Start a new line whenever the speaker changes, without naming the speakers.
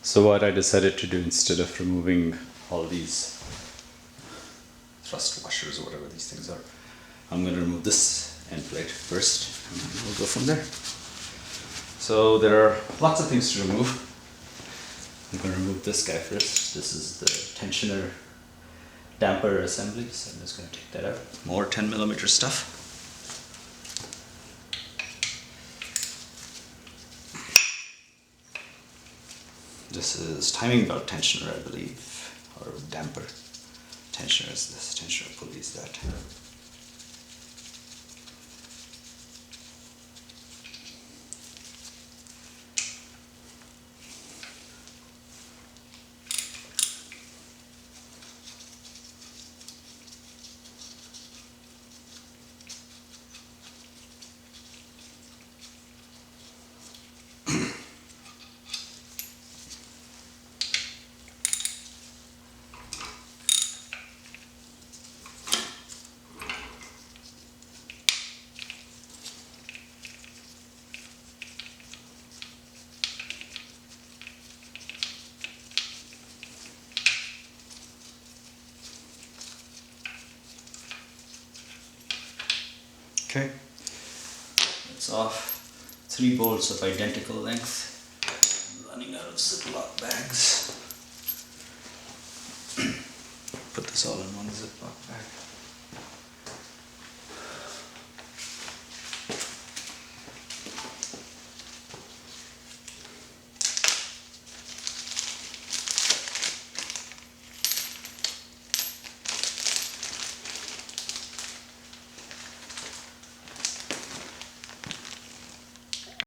So what I decided to do instead of removing all these thrust washers or whatever these things are, I'm going to remove this end plate first and then we'll go from there. So there are lots of things to remove. I'm going to remove this guy first. This is the tensioner damper assembly, so I'm just going to take that out. More 10mm stuff. This is timing belt tensioner, I believe, or damper. Tensioner is this, tensioner pulley is that. Okay, it's off. 3 bolts of identical length. I'm running out of Ziploc bags. Put this all in one Ziploc bag.